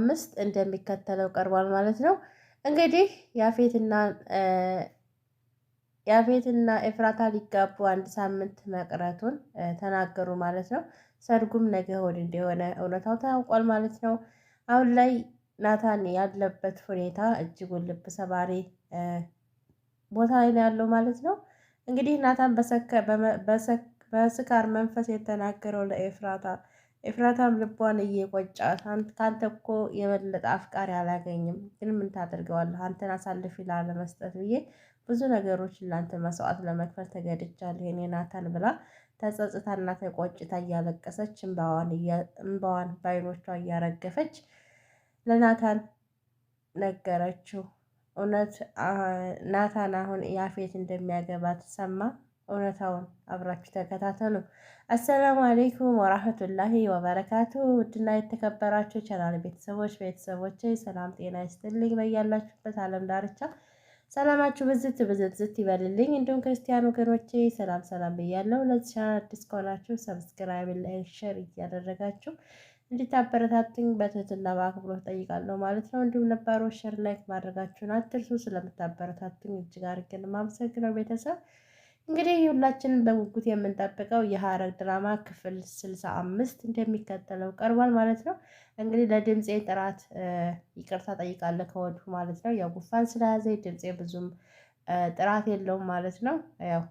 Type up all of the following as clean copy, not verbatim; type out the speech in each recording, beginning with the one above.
5 እንደሚከተለው ቀርቧል ማለት ነው። እንግዲህ ያፌትና ኤፍራታ ሊጋቡ አንድ ሳምንት መቅረቱን ተናገሩ ማለት ነው። ሰርጉም ነገ እሑድ እንደሆነ እውነታው ታውቋል ማለት ነው። አሁን ላይ ናታን ያለበት ሁኔታ እጅጉን ልብ ሰባሪ ቦታ ላይ ነው ያለው ማለት ነው። እንግዲህ ናታን በስካር መንፈስ የተናገረው ለኤፍራታ ኤፍራታም ልቧን እየቆጫት ካንተ እኮ የበለጠ አፍቃሪ አላገኝም፣ ግን ምን ታደርገዋለህ? አንተን አሳልፊ ላለመስጠት ብዬ ብዙ ነገሮችን ለአንተ መስዋዕት ለመክፈል ተገድጃለሁ የኔ ናታን ብላ ተጸጽታና ተቆጭታ እያለቀሰች እንባዋን በዓይኖቿ እያረገፈች ለናታን ነገረችው። እውነት ናታን አሁን ያፌት እንደሚያገባት ሰማ። እውነታውን አብራችሁ ተከታተሉ። አሰላሙ አሌይኩም ወራህመቱላሂ ወበረካቱ። ውድና የተከበራችሁ ቻናል ቤተሰቦች ሰላም ጤና ይስጥልኝ። በያላችሁበት ዓለም ዳርቻ ሰላማችሁ ብዝት ይበልልኝ። እንዲሁም ክርስቲያን ወገኖቼ ሰላም ብያለሁ። ለዚህ ቻናል አዲስ ከሆናችሁ ሰብስክራይብ፣ ላይክ፣ ሼር እያደረጋችሁ እንድታበረታቱኝ በትህትና በአክብሮት ጠይቃለሁ ማለት ነው። እንዲሁም ነባሮች ሼር ላይክ ማድረጋችሁን አትርሱ። ስለምታበረታቱኝ እጅግ አድርጌ የማመሰግነው ቤተሰብ። እንግዲህ ሁላችንም በጉጉት የምንጠብቀው የሐረግ ድራማ ክፍል 65 እንደሚከተለው ቀርቧል ማለት ነው። እንግዲህ ለድምፄ ጥራት ይቅርታ ጠይቃለሁ ከወዲሁ ማለት ነው። ያው ጉንፋን ስለያዘ ድምፄ ብዙም ጥራት የለውም ማለት ነው። ያው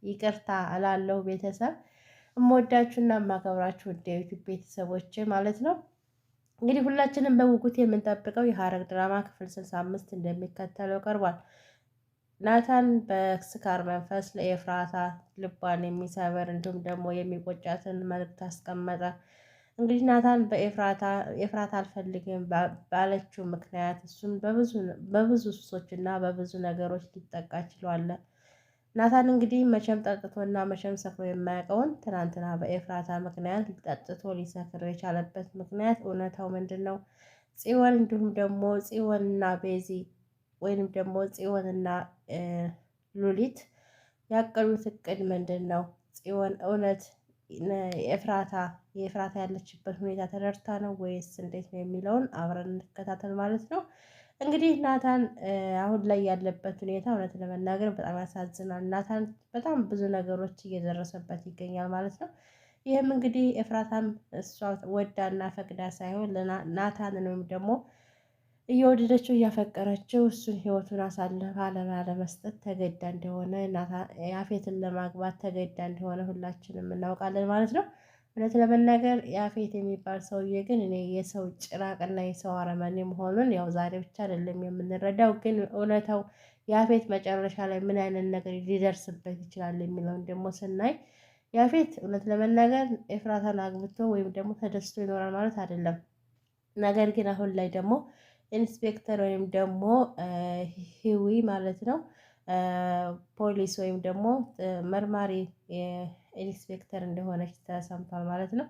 ይቅርታ እላለሁ ቤተሰብ። እምወዳችሁና የማከብራችሁ ውድ የዩቲዩብ ቤተሰቦች ማለት ነው። እንግዲህ ሁላችንም በጉጉት የምንጠብቀው የሐረግ ድራማ ክፍል 65 እንደሚከተለው ቀርቧል። ናታን በስካር መንፈስ ለኤፍራታ ልቧን የሚሰብር እንዲሁም ደግሞ የሚቆጫትን መልእክት አስቀመጠ። እንግዲህ ናታን ኤፍራታ አልፈልግም ባለችው ምክንያት እሱን በብዙ ሱሶች እና በብዙ ነገሮች ሊጠቃ ችሏል። ናታን እንግዲህ መቼም ጠጥቶና መቼም ሰክሮ የማያውቀውን ትናንትና በኤፍራታ ምክንያት ጠጥቶ ሊሰክር የቻለበት ምክንያት እውነታው ምንድን ነው? ጽዮን እንዲሁም ደግሞ ጽዮንና ቤዚ ወይንም ደግሞ ጽዮንና ሉሊት ያቀዱት እቅድ ምንድን ነው? ጽዮን እውነት የኤፍራታ ያለችበት ሁኔታ ተደርታ ነው ወይስ እንዴት ነው የሚለውን አብረን እንከታተል ማለት ነው። እንግዲህ ናታን አሁን ላይ ያለበት ሁኔታ እውነት ለመናገር በጣም ያሳዝናል። ናታን በጣም ብዙ ነገሮች እየደረሰበት ይገኛል ማለት ነው። ይህም እንግዲህ ኤፍራታም እሷ ወዳና ፈቅዳ ሳይሆን ናታንን ወይም ደግሞ እየወደደችው እያፈቀረችው እሱን ህይወቱን አሳልፋ ላለመስጠት ተገዳ እንደሆነ ያፌትን ለማግባት ተገዳ እንደሆነ ሁላችንም እናውቃለን ማለት ነው። እውነት ለመናገር ያፌት የሚባል ሰውዬ ግን እኔ የሰው ጭራቅና የሰው አረመኔ መሆኑን ያው ዛሬ ብቻ አይደለም የምንረዳው፣ ግን እውነታው ያፌት መጨረሻ ላይ ምን አይነት ነገር ሊደርስበት ይችላል የሚለውን ደግሞ ስናይ ያፌት እውነት ለመናገር ኤፍራታን አግብቶ ወይም ደግሞ ተደስቶ ይኖራል ማለት አይደለም። ነገር ግን አሁን ላይ ደግሞ ኢንስፔክተር ወይም ደግሞ ሂዊ ማለት ነው ፖሊስ ወይም ደግሞ መርማሪ ኢንስፔክተር እንደሆነች ተሰምቷል ማለት ነው።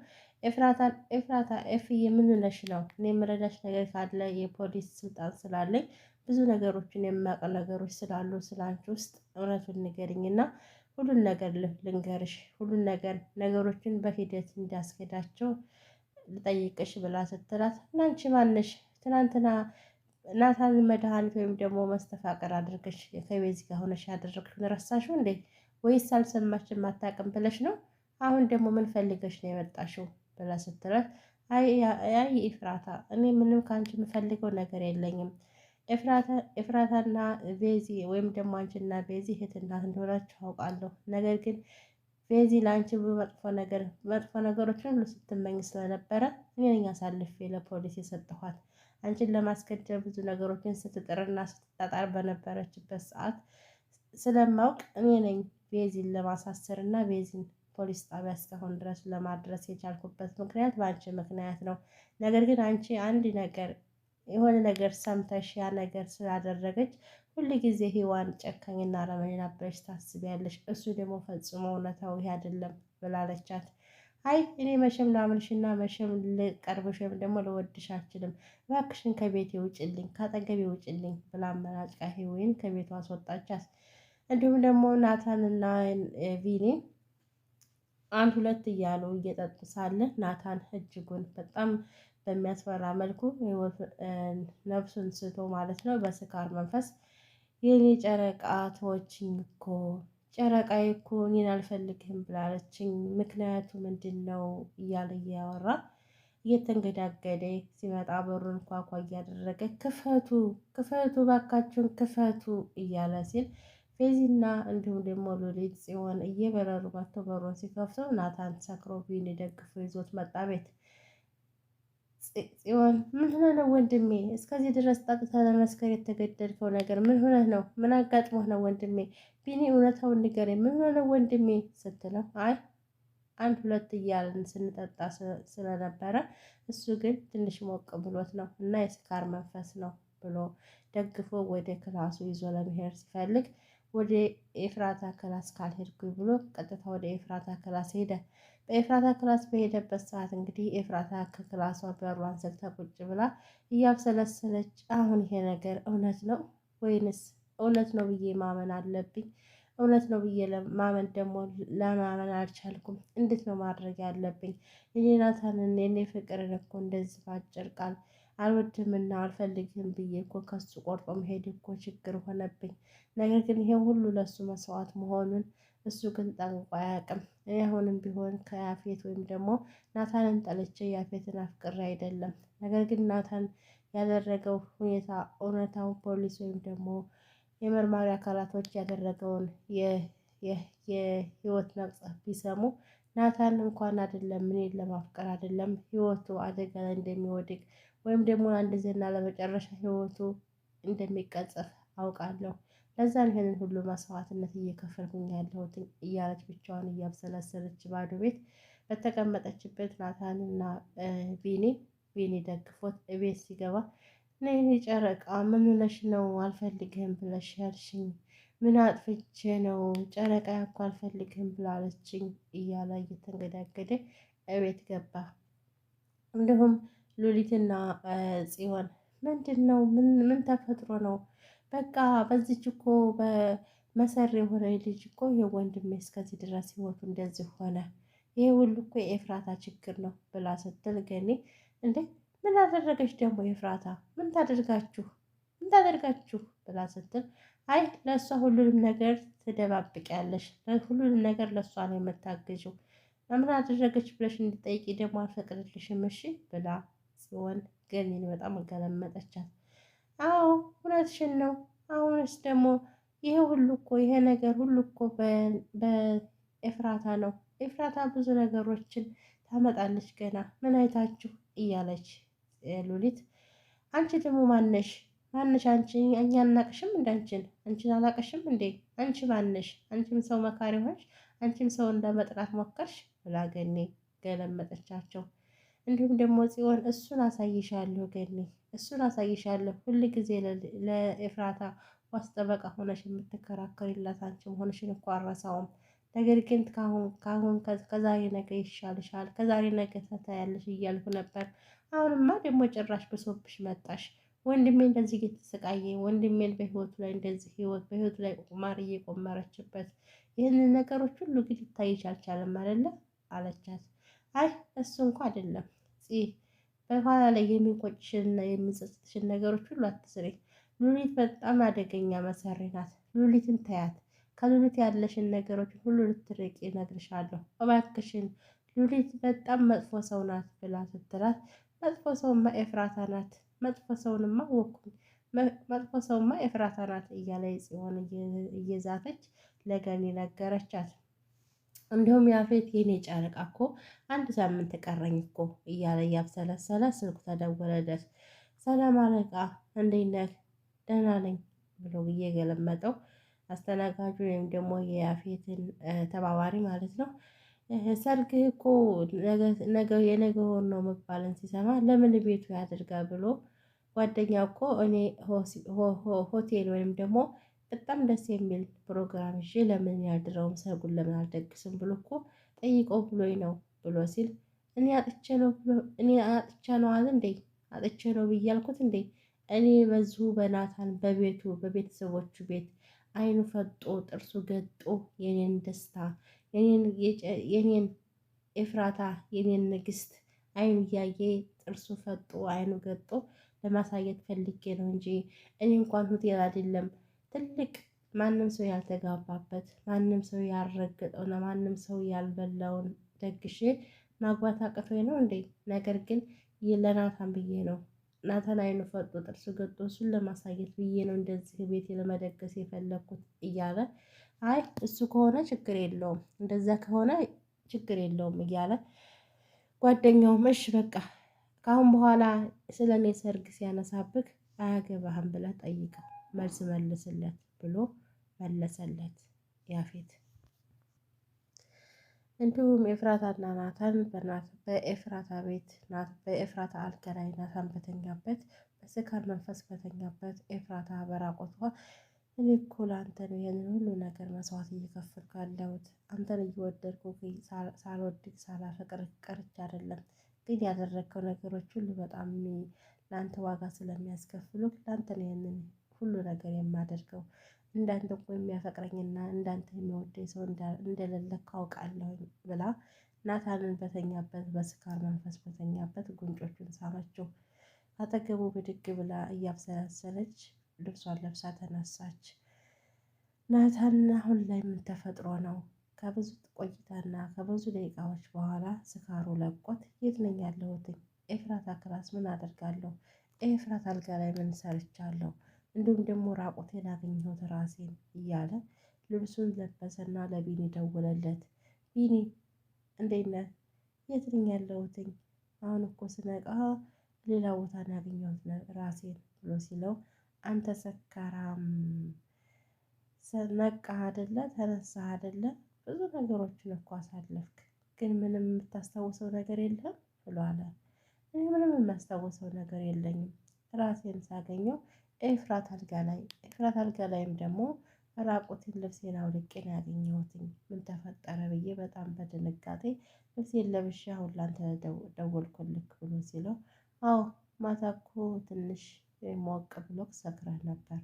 ኤፍራታ ኤፍዬ ምን ነሽ ነው? እኔ የምረዳሽ ነገር ካለ የፖሊስ ስልጣን ስላለኝ ብዙ ነገሮችን የማውቅ ነገሮች ስላሉ ስላንቺ ውስጥ እውነቱን ንገሪኝና ሁሉን ነገር ልንገርሽ፣ ሁሉን ነገሮችን በሂደት እንዲያስኬዳቸው ልጠይቅሽ ብላ ስትላት እናንቺ ማነሽ? ትናንትና ናታን መድኃኒት ወይም ደግሞ መስተፋቀር አድርገሽ ከቤዚ ጋር ሆነሽ ያደረግሽውን ረሳሽው እንዴ? ወይስ አልሰማሽም አታውቅም ብለሽ ነው? አሁን ደግሞ ምን ፈልገሽ ነው የመጣሽው? ብላ ስትላት አይ ኤፍራታ፣ እኔ ምንም ከአንቺ የምፈልገው ነገር የለኝም። ኤፍራታና ቤዚ ወይም ደግሞ አንቺና ቤዚ እህት እናት እንደሆናችሁ አውቃለሁ። ነገር ግን ቤዚ ለአንቺ መጥፎ ነገሮችን ሁሉ ስትመኝ ስለነበረ እኔ ነኝ አሳልፌ ለፖሊስ የሰጠኋት። አንቺን ለማስገደል ብዙ ነገሮችን ስትጥርና ስትጣጣር በነበረችበት ሰዓት ስለማውቅ እኔ ነኝ ቤዚን ለማሳሰር እና ቤዚን ፖሊስ ጣቢያ እስካሁን ድረስ ለማድረስ የቻልኩበት ምክንያት በአንቺ ምክንያት ነው። ነገር ግን አንቺ አንድ ነገር የሆነ ነገር ሰምተሽ ያ ነገር ስላደረገች ሁል ጊዜ ሔዋን ጨካኝና አረመኔ ናት ብለሽ ታስቢያለሽ። እሱ ደግሞ ፈጽሞ እውነታው ይሄ አይደለም ብላለቻት። አይ እኔ መቼም ላምንሽና መቼም ልቀርብሽ ወይም ደግሞ ልወድሽ አልችልም። እባክሽን ከቤቴ ውጭልኝ፣ ካጠገቤ ውጭልኝ ብላ አመናጭቃ ሔዋን ከቤቷ አስወጣቻት። እንዲሁም ደግሞ ናታንና ቪኒ አንድ ሁለት እያሉ እየጠጡ ሳለ ናታን እጅጉን በጣም በሚያስፈራ መልኩ ነፍሱን ስቶ ማለት ነው በስካር መንፈስ የኔ ጨረቃ ተወችኝ እኮ ጨረቃዬ እኮ እኔን አልፈልግህም ብላለችኝ። ምክንያቱ ምንድን ነው እያለ እያወራ እየተንገዳገደ ሲመጣ በሩን ኳኳ እያደረገ ክፈቱ ክፈቱ ባካችሁን ክፈቱ እያለ ሲል ፌዚና እንዲሁም ደግሞ ሉሊት ጽዮን እየበረሩ መጥተው በሩን ሲከፍተው ናታን ሰክሮ ቢኒ ደግፎ ይዞት መጣ ቤት። ጽዮን ምን ሆነህ ነው ወንድሜ? እስከዚህ ድረስ ጠጥተህ ለመስከር የተገደድከው ነገር ምን ሆነህ ነው? ምን አጋጥሞህ ነው ወንድሜ? ቢኒ እውነታውን ንገረኝ፣ ምን ሆነህ ነው ወንድሜ ስትለው አይ አንድ ሁለት እያልን ስንጠጣ ስለነበረ እሱ ግን ትንሽ ሞቅ ብሎት ነው እና የስካር መንፈስ ነው ብሎ ደግፎ ወደ ክላሱ ይዞ ለመሄድ ሲፈልግ ወደ ኤፍራታ ክላስ ካልሄድኩኝ ብሎ ቀጥታ ወደ ኤፍራታ ክላስ ሄደ። በኤፍራታ ክላስ በሄደበት ሰዓት እንግዲህ ኤፍራታ ከክላሷ በሯን ዘግታ ቁጭ ብላ እያብሰለሰለች አሁን ይሄ ነገር እውነት ነው ወይንስ እውነት ነው ብዬ ማመን አለብኝ? እውነት ነው ብዬ ማመን ደግሞ ለማመን አልቻልኩም። እንዴት ነው ማድረግ ያለብኝ? እኔ ናታንን የኔ ፍቅርን እኮ እንደዚህ ባጭር ቃል አልወድምና አልፈልግም ብዬ እኮ ከሱ ቆርጦ መሄድ እኮ ችግር ሆነብኝ። ነገር ግን ይሄ ሁሉ ለሱ መስዋዕት መሆኑን እሱ ግን ጠንቅቆ አያውቅም። እኔ አሁንም ቢሆን ከያፌት ወይም ደግሞ ናታንን ጠልቼ ያፌትን አፍቅሬ አይደለም። ነገር ግን ናታን ያደረገው ሁኔታ እውነታው ፖሊስ ወይም ደግሞ የመርማሪ አካላቶች ያደረገውን የህይወት መቅጸፍ ቢሰሙ ናታን እንኳን አይደለም እኔን ለማፍቀር አይደለም ህይወቱ አደጋ ላይ እንደሚወድቅ ወይም ደግሞ አንድ ዜና ለመጨረሻ ህይወቱ እንደሚቀጸፍ አውቃለሁ። ለዛን ይሄንን ሁሉ መስዋዕትነት እየከፈልኩኝ ያለሁት እያለች ብቻዋን እያብሰለሰለች ባዶ ቤት በተቀመጠችበት ናታንና ቢኒ ደግፎት እቤት ሲገባ ነይኔ ጨረቃ ምን ብለሽ ነው አልፈልግህም ብለሽ ያልሽኝ? ምን አጥፍቼ ነው ጨረቃ እኮ አልፈልግህም ብላለችኝ እያለ እየተንገዳገደ እቤት ገባ። እንዲሁም ሉሊትና ጽዮን ምንድን ነው? ምን ተፈጥሮ ነው? በቃ በዚች እኮ በመሰር የሆነ ልጅ እኮ የወንድሜ እስከዚህ ድረስ ህይወቱ እንደዚህ ሆነ። ይሄ ሁሉ እኮ የኤፍራታ ችግር ነው ብላ ስትል ገኒ እንዴ ምን አደረገች ደግሞ ኤፍራታ? ምን ታደርጋችሁ ብላ ስትል አይ ለእሷ ሁሉንም ነገር ትደባብቂያለሽ፣ ሁሉንም ነገር ለእሷ ነው የምታግዥው። ምን አደረገች ብለሽ እንድጠይቂ ደግሞ አልፈቅድልሽም እሺ ብላ ሲሆን ገኒን በጣም ገለመጠቻት። አዎ እውነትሽን ነው። አሁንስ ደግሞ ይሄ ሁሉ እኮ ይሄ ነገር ሁሉ እኮ በኤፍራታ ነው። ኤፍራታ ብዙ ነገሮችን ታመጣለች ገና ምን አይታችሁ እያለች ሉሊት አንቺ ደግሞ ማነሽ አንቺ እኛ አናቅሽም አንቺን አላቅሽም እንዴ አንቺ ማነሽ? አንቺም ሰው መካሪ ሆንሽ፣ አንቺም ሰው እንደመጥራት ሞከርሽ ብላ ገኒ ገለመጠቻቸው። እንዲሁም ደግሞ ጽዮን እሱን አሳይሻለሁ ገኒ እሱን አሳይሻለሁ። ሁል ጊዜ ለኤፍራታ ዋስ ጠበቃ ሆነሽ የምትከራከሪላት አንቺ መሆንሽን እኮ አልረሳውም። ነገር ግን ካሁን ከዛሬ ነገ ይሻልሻል፣ ከዛሬ ነገ ታያለሽ እያልኩ ነበር። አሁንማ ደግሞ ጭራሽ ብሶብሽ መጣሽ። ወንድሜ እንደዚህ እየተሰቃየ ወንድሜን በህይወቱ ላይ እንደዚህ በህይወቱ ላይ ቁማር እየቆመረችበት ይህንን ነገሮች ሁሉ ግን ሊታይሽ አልቻለም አይደለ አለቻት። አይ እሱ እንኳ አይደለም በኋላ ላይ የሚቆጭሽንና የሚጸጽትሽን ነገሮች ሁሉ አትስሪ። ሉሊት በጣም አደገኛ መሰሪ ናት። ሉሊትን ታያት። ከሉሊት ያለሽን ነገሮች ሁሉ ልትርቂ እነግርሻለሁ። እባክሽን ሉሊት በጣም መጥፎ ሰው ናት ብላ ስትላት መጥፎ ሰውማ ኤፍራታ ናት። መጥፎ ሰውንማ ወኩኝ መጥፎ ሰውማ ኤፍራታ ናት እያለ ጽዮን እየዛተች ለገኒ ነገረቻት። እንዲሁም ያፌት የኔ ጨረቃ እኮ አንድ ሳምንት ቀረኝ እኮ እያለ እያብሰለሰለ ስልኩ ተደወለለት። ሰላም አለቃ እንዴት ነህ? ደህና ነኝ ብሎ እየገለመጠው አስተናጋጁ ወይም ደግሞ የያፌትን ተባባሪ ማለት ነው። ሰርግህ እኮ የነገ ወር ነው መባልን ሲሰማ ለምን ቤቱ ያድርጋል ብሎ ጓደኛው እኮ እኔ ሆቴል ወይም ደግሞ በጣም ደስ የሚል ፕሮግራም ይዤ ለምን ያድረውም ሰርጉን ለምን አልደግስም ብሎ እኮ ጠይቆ ብሎኝ ነው ብሎ ሲል እኔ አጥቼ ነው አለ እንዴ አጥቼ ነው ብያልኩት እንዴ እኔ በዚሁ በናታን በቤቱ በቤተሰቦቹ ቤት አይኑ ፈጦ ጥርሱ ገጦ የኔን ደስታ የኔን ኤፍራታ የኔን ንግስት አይኑ እያየ ጥርሱ ፈጦ አይኑ ገጦ ለማሳየት ፈልጌ ነው እንጂ እኔ እንኳን ሆቴል አይደለም ትልቅ ማንም ሰው ያልተጋባበት ማንም ሰው ያልረገጠውና ማንም ሰው ያልበላውን ደግሼ ማግባት አቅቶኝ ነው እንዴ? ነገር ግን ለናታን ብዬ ነው። ናታን አይኑ ፈጦ ጥርሱ ገጦ እሱን ለማሳየት ብዬ ነው እንደዚህ ቤቴ ለመደገስ የፈለግኩት እያለ አይ እሱ ከሆነ ችግር የለውም እንደዛ ከሆነ ችግር የለውም እያለ ጓደኛውም እሺ በቃ ከአሁን በኋላ ስለ እኔ ሰርግ ሲያነሳብክ አያገባህም ብለህ ጠይቀው መልስ መልስለት ብሎ መለሰለት ያፌት። እንዲሁም ኤፍራታና ናታን በኤፍራታ ቤት በኤፍራታ አልጋ ላይ ናታን በተኛበት በስካር መንፈስ በተኛበት ኤፍራታ በራቆቷ እኔ እኮ ለአንተ ነው ይህንን ሁሉ ነገር መስዋዕት እየከፈልኩ ያለሁት አንተን እየወደድኩ ሳልወድቅ ሳላፈቅር ቀርቼ አይደለም፣ ግን ያደረግከው ነገሮች ሁሉ በጣም ለአንተ ዋጋ ስለሚያስከፍሉ ለአንተ ነው ይህንን ሁሉ ነገር የማደርገው እንዳንተ እኮ የሚያፈቅረኝና እንዳንተ የሚወደኝ ሰው እንደሌለ አውቃለሁ ብላ ናታንን በተኛበት በስካር መንፈስ በተኛበት ጉንጮቹን ሳመችው። አጠገቡ ብድግ ብላ እያብሰለሰለች ልብሷን ለብሳ ተነሳች። ናታን አሁን ላይ ምን ተፈጥሮ ነው? ከብዙ ቆይታና ከብዙ ደቂቃዎች በኋላ ስካሩ ለቆት የት ነኝ ያለሁት? ኤፍራታ ክላስ ምን አደርጋለሁ? ኤፍራታ አልጋ ላይ ምን ሰርቻለሁ? እንዲሁም ደግሞ ራቆቴን አገኘሁት ራሴን እያለ ልብሱን ለበሰና ለቢኒ ደወለለት። ቢኒ እንዴት ነህ? የት ነኝ ያለሁትኝ? አሁን እኮ ስነቃ ሌላ ቦታ ነው ያገኘሁት ራሴን ብሎ ሲለው አንተ ሰካራም ነቃ አይደለ? ተነሳ አይደለ? ብዙ ነገሮችን እኮ አሳለፍክ፣ ግን ምንም የምታስታውሰው ነገር የለም ብሎ አለ። እኔ ምንም የማስታውሰው ነገር የለኝም ራሴን ሳገኘው ኤፍራት አልጋ ላይም ደግሞ ራቁቴን ልብሴን አውልቄ ነው ያገኘሁትኝ። ምን ተፈጠረ ብዬ በጣም በድንጋጤ ልብሴን ለብሼ አሁን ላንተ ደወልኩልክ ብሎ ሲለው አዎ ማታ እኮ ትንሽ ሞቅ ብሎክ ሰክረህ ነበር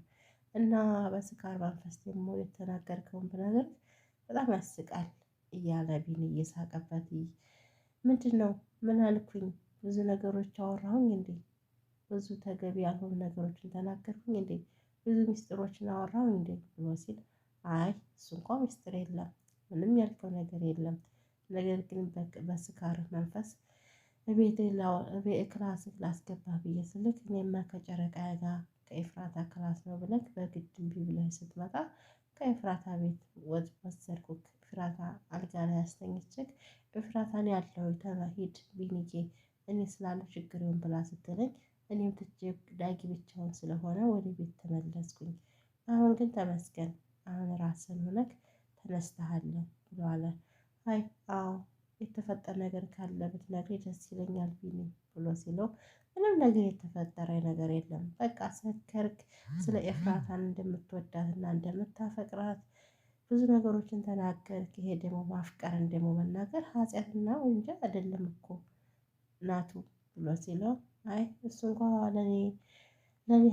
እና በስካር መንፈስ ደግሞ የተናገርከውን ብነግር በጣም ያስቃል እያለ ቢኒ እየሳቀበት ምንድን ነው ምን አልኩኝ? ብዙ ነገሮች አወራሁኝ እንዴ? ብዙ ተገቢ ያልሆኑ ነገሮችን ተናገርኩኝ እንዴ? ብዙ ምስጢሮችን አወራሁኝ እንዴ ብሎ ሲል አይ እሱ እንኳን ምስጢር የለም ምንም ያልከው ነገር የለም። ነገር ግን በስካር መንፈስ ክላስክ ላስገባ ብዬ ስልክ እኔማ ከጨረቃ ጋር ከኤፍራታ ክላስ ነው ብለህ በግድ እምቢ ብለህ ስትመጣ ከኤፍራታ ቤት ወሰድኩክ። ኤፍራታ አልጋ ላይ አስተኝቼክ ኤፍራታን ያለው ተመሂድ ቢኒዬ እኔ ስላለ ችግር ይሁን ብላ ስትለኝ እኔም ትቼ ዳጊ ብቻውን ስለሆነ ወደ ቤት ተመለስኩኝ። አሁን ግን ተመስገን አሁን ራስን ሆነክ ተነስተሃል ብሎ አለ። አይ አዎ የተፈጠረ ነገር ካለ ብትነግረኝ ደስ ይለኛል ቢኒ ብሎ ሲለው ምንም ነገር የተፈጠረ ነገር የለም። በቃ ሰከርክ፣ ስለ ኤፍራታን እንደምትወዳትና እንደምታፈቅራት ብዙ ነገሮችን ተናገርክ። ይሄ ደግሞ ማፍቀርን ደግሞ መናገር ኃጢአትና ወንጀል አይደለም እኮ ናቱ ብሎ ሲለው አይ እሱ እንኳ ለኔ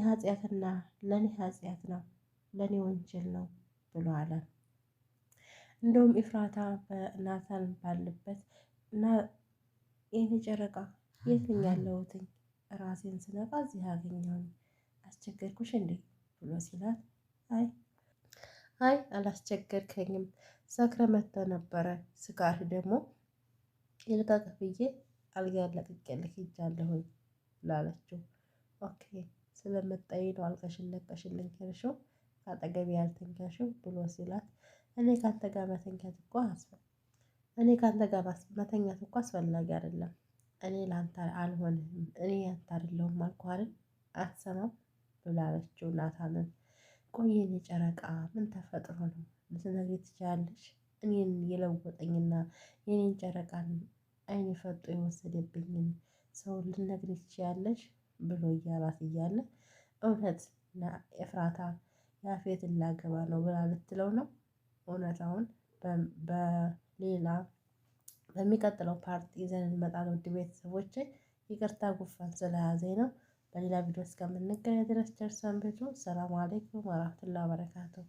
ኃጢአትና ለኔ ኃጢአት ነው ለኔ ወንጀል ነው ብሎ አለ። እንደውም ኤፍራታ በናታን ባለበት እና የኔ ጨረቃ የት ነኝ ያለሁትኝ? ራሴን ስነቃ እዚህ አገኘሁኝ አስቸገርኩሽ እንዴ ብሎ ሲላት አይ አላስቸገርከኝም፣ ሰክረ መጥተህ ነበረ ስካር ደግሞ ይልቀቅ ብዬ አልጋ ለቅቄልህ ሄጃለሁኝ ብላለችው። ኦኬ ስለመጣኝ ነው አልጋሽን ለቀሽልኝ ያልሽው ከአጠገቤ ያልተኛሽው ብሎ ሲላት እኔ ካንተ ጋር መተኛት እኮ አስፈላጊ አይደለም። እኔ ላንተ አልሆንህም፣ እኔ ያንተ አይደለሁም አልኩህ አይደል? አትሰማም ብላለችው ናታንን። ቆይ የኔ ጨረቃ ምን ተፈጥሮ ነው ልትነግሪኝ ትችያለሽ? እኔን የለወጠኝና የኔን ጨረቃን አይን ፈጦ የወሰደብኝን ሰው ልትነግሪኝ ትችያለሽ ብሎ እያላት እያለ እውነት ኤፍራታ ያፌትን ላገባ ነው ብላ ልትለው ነው። እውነታውን በሌላ በሚቀጥለው ፓርት ይዘን እንመጣለን። ውድ ቤተሰቦቼ ይቅርታ ጉንፋን ስለያዘኝ ነው። በሌላ ቪዲዮ እስከምንገናኝ ድረስ ቸር ሰንብቱ። ሰላም አለይኩም ወራህመቱላሂ ወበረካቱሁ።